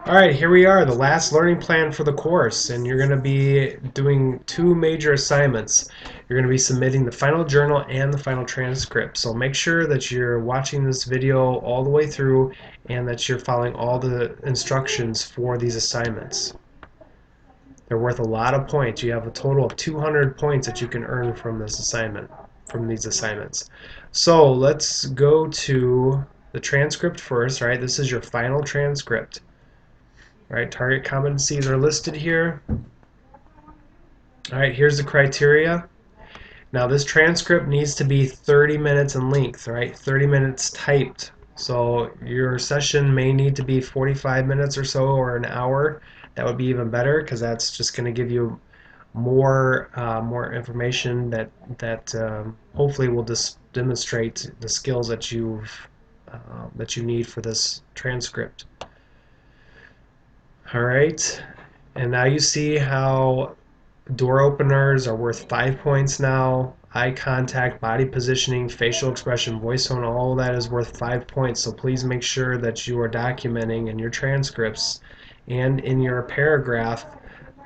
All right, here we are, the last learning plan for the course, and you're going to be doing two major assignments. You're going to be submitting the final journal and the final transcript. So make sure that you're watching this video all the way through and that you're following all the instructions for these assignments. They're worth a lot of points. You have a total of 200 points that you can earn from this assignment, from these assignments. So let's go to the transcript first, right? This is your final transcript. Right, target competencies are listed here. All right, here's the criteria. Now this transcript needs to be 30 minutes in length, right? 30 minutes typed. So your session may need to be 45 minutes or so, or an hour. That would be even better because that's just going to give you more information that hopefully will demonstrate the skills that you need for this transcript. All right, and now you see how door openers are worth 5 points now. Eye contact, body positioning, facial expression, voice tone, all of that is worth 5 points. So please make sure that you are documenting in your transcripts and in your paragraph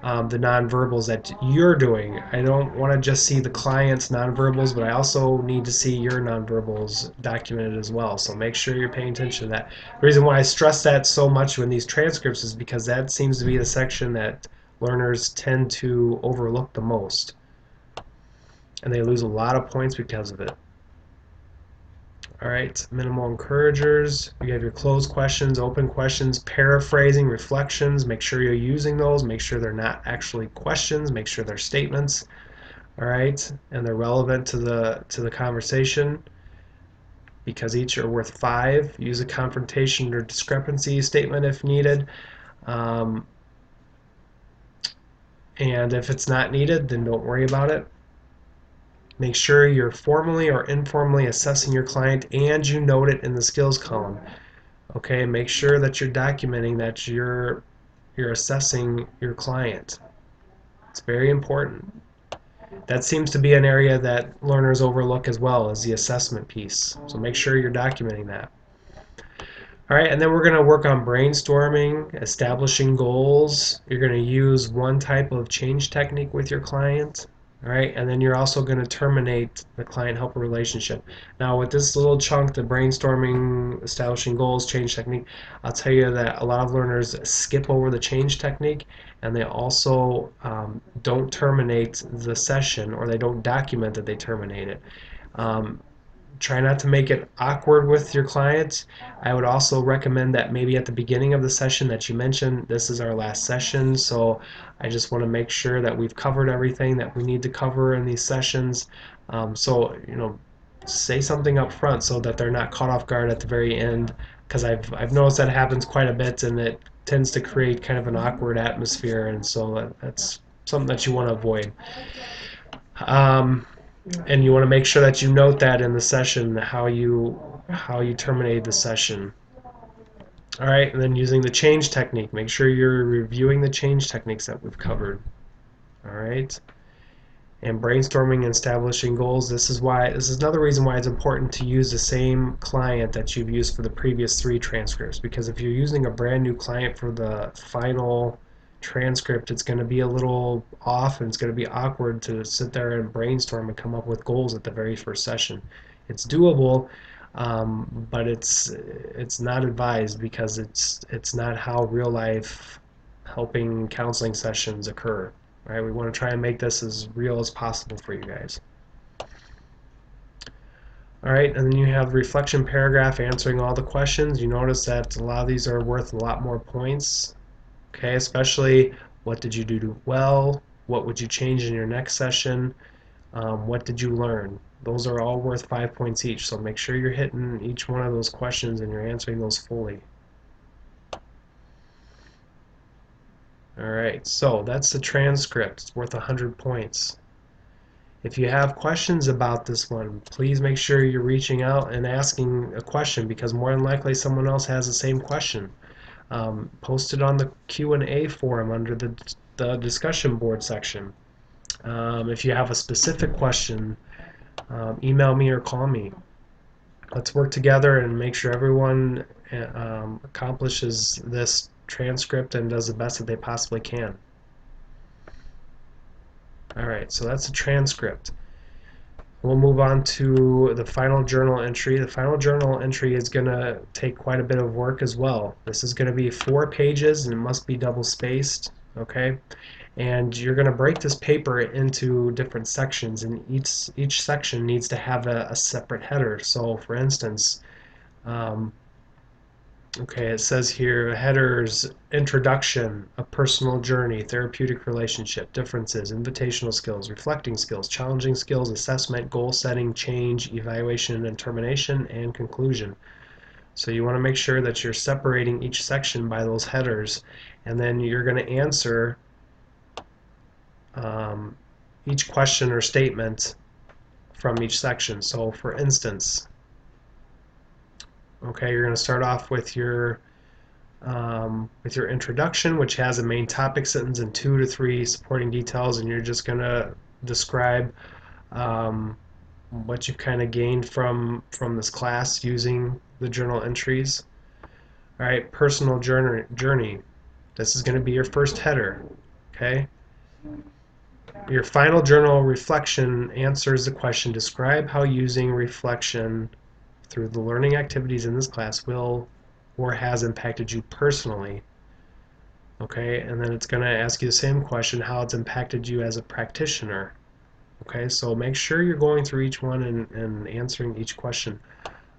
the nonverbals that you're doing. I don't want to just see the client's nonverbals, but I also need to see your nonverbals documented as well. So make sure you're paying attention to that. The reason why I stress that so much in these transcripts is because that seems to be the section that learners tend to overlook the most. And they lose a lot of points because of it. Alright, minimal encouragers. You have your closed questions, open questions, paraphrasing, reflections. Make sure you're using those. Make sure they're not actually questions. Make sure they're statements. Alright, and they're relevant to the conversation because each are worth 5. Use a confrontation or discrepancy statement if needed. And if it's not needed, then don't worry about it. Make sure you're formally or informally assessing your client and you note it in the skills column. Okay, make sure that you're documenting that you're assessing your client. It's very important. That seems to be an area that learners overlook as well, as the assessment piece. So make sure you're documenting that. All right, and then we're going to work on brainstorming, establishing goals. You're going to use one type of change technique with your client. All right, and then you're also going to terminate the client-helper relationship. Now, with this little chunk, the brainstorming, establishing goals, change technique, I'll tell you that a lot of learners skip over the change technique, and they also don't terminate the session, or they don't document that they terminate it. Try not to make it awkward with your clients. I would also recommend that maybe at the beginning of the session that you mention, this is our last session, so I just want to make sure that we've covered everything that we need to cover in these sessions. So, say something up front so that they're not caught off guard at the very end, because I've noticed that happens quite a bit and it tends to create kind of an awkward atmosphere, and so that's something that you want to avoid. And you want to make sure that you note that in the session how you terminate the session. All right, and then using the change technique, make sure you're reviewing the change techniques that we've covered. All right, and brainstorming and establishing goals. This is another reason why it's important to use the same client that you've used for the previous 3 transcripts, because if you're using a brand new client for the final transcript, it's going to be a little off and it's going to be awkward to sit there and brainstorm and come up with goals at the very first session. It's doable, but it's not advised because it's not how real life helping counseling sessions occur. Right? We want to try and make this as real as possible for you guys. All right, and then you have the reflection paragraph answering all the questions. You notice that a lot of these are worth a lot more points. Okay, especially what did you do well? What would you change in your next session? What did you learn? Those are all worth 5 points each, so make sure you're hitting each one of those questions and you're answering those fully. Alright, so that's the transcript. It's worth 100 points. If you have questions about this one, please make sure you're reaching out and asking a question, because more than likely someone else has the same question. Post it on the Q&A forum under the discussion board section. If you have a specific question, email me or call me. Let's work together and make sure everyone accomplishes this transcript and does the best that they possibly can. Alright, so that's a transcript. We'll move on to the final journal entry. The final journal entry is going to take quite a bit of work as well. This is going to be 4 pages and it must be double spaced, okay? And you're going to break this paper into different sections, and each section needs to have a separate header. So for instance, okay, it says here headers: introduction, a personal journey, therapeutic relationship, differences, invitational skills, reflecting skills, challenging skills, assessment, goal setting, change, evaluation and termination, and conclusion. So you want to make sure that you're separating each section by those headers, and then you're going to answer each question or statement from each section. So for instance, okay, you're going to start off with your introduction, which has a main topic sentence and 2 to 3 supporting details, and you're just going to describe what you've kind of gained from this class using the journal entries. All right, personal journey. This is going to be your first header. Okay. Your final journal reflection answers the question: describe how using reflection through the learning activities in this class will or has impacted you personally. Okay, and then it's going to ask you the same question: how it's impacted you as a practitioner. Okay, so make sure you're going through each one and answering each question.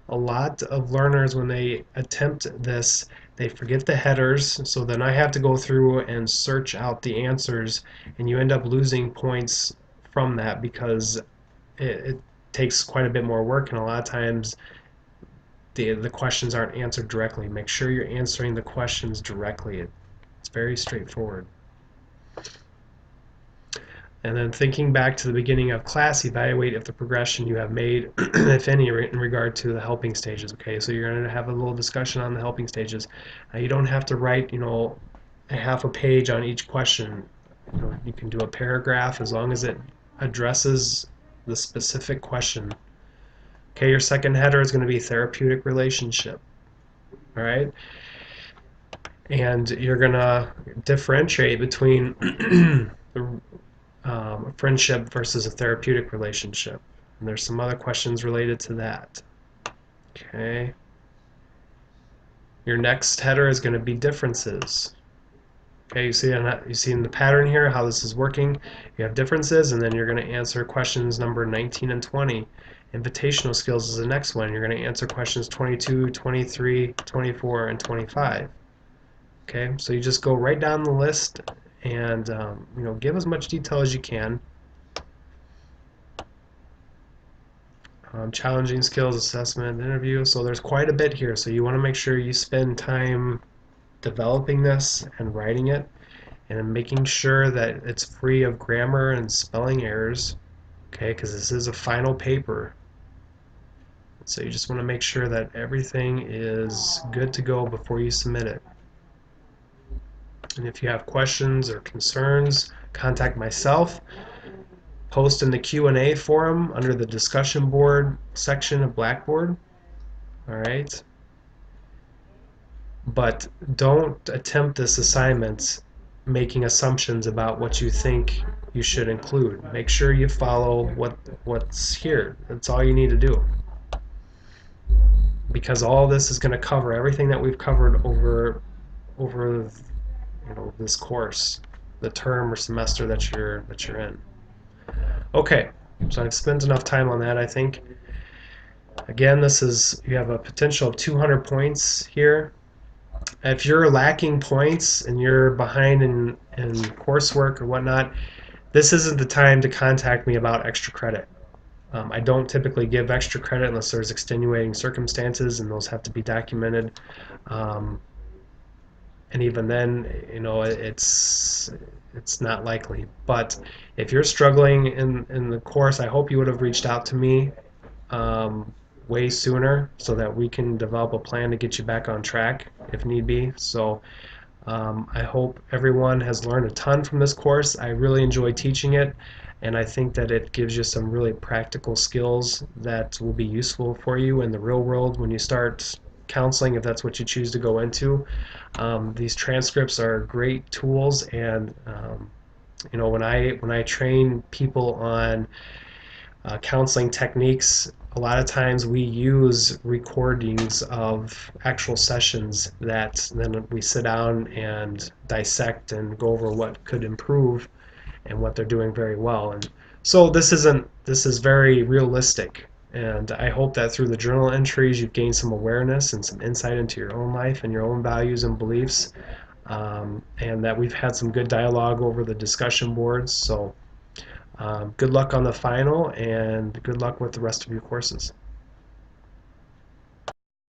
A lot of learners, when they attempt this, they forget the headers, so then I have to go through and search out the answers, and you end up losing points from that because it takes quite a bit more work, and a lot of times the questions aren't answered directly. Make sure you're answering the questions directly. It's very straightforward. And then thinking back to the beginning of class, evaluate if the progression you have made, if any, in regard to the helping stages. Okay, so you're going to have a little discussion on the helping stages. You don't have to write, a half a page on each question. You can do a paragraph as long as it addresses the specific question. Okay, your second header is going to be therapeutic relationship. All right, and you're going to differentiate between the friendship versus a therapeutic relationship. And there's some other questions related to that. Okay. Your next header is going to be differences. Okay, you see in the pattern here how this is working. You have differences, and then you're going to answer questions number 19 and 20. Invitational skills is the next one. You're going to answer questions 22, 23, 24, and 25. Okay, so you just go right down the list and give as much detail as you can. Challenging skills, assessment, interview. So there's quite a bit here. So you want to make sure you spend time developing this and writing it, and making sure that it's free of grammar and spelling errors. Okay, because this is a final paper. So you just want to make sure that everything is good to go before you submit it. And if you have questions or concerns, contact myself. Post in the Q&A forum under the discussion board section of Blackboard. All right. But don't attempt this assignment making assumptions about what you think you should include. Make sure you follow what's here. That's all you need to do. Because all this is going to cover everything that we've covered over this course, the term or semester that you're in. Okay, so I've spent enough time on that, I think. Again, you have a potential of 200 points here. If you're lacking points and you're behind in coursework or whatnot, this isn't the time to contact me about extra credit. I don't typically give extra credit unless there's extenuating circumstances, and those have to be documented. And even then, it's not likely. But if you're struggling in the course, I hope you would have reached out to me way sooner so that we can develop a plan to get you back on track if need be. So I hope everyone has learned a ton from this course. I really enjoy teaching it, and I think that it gives you some really practical skills that will be useful for you in the real world when you start counseling if that's what you choose to go into. These transcripts are great tools, and when I train people on counseling techniques, a lot of times we use recordings of actual sessions that then we sit down and dissect and go over what could improve and what they're doing very well. And so this is very realistic. And I hope that through the journal entries you've gained some awareness and some insight into your own life and your own values and beliefs, and that we've had some good dialogue over the discussion boards. So good luck on the final, and good luck with the rest of your courses.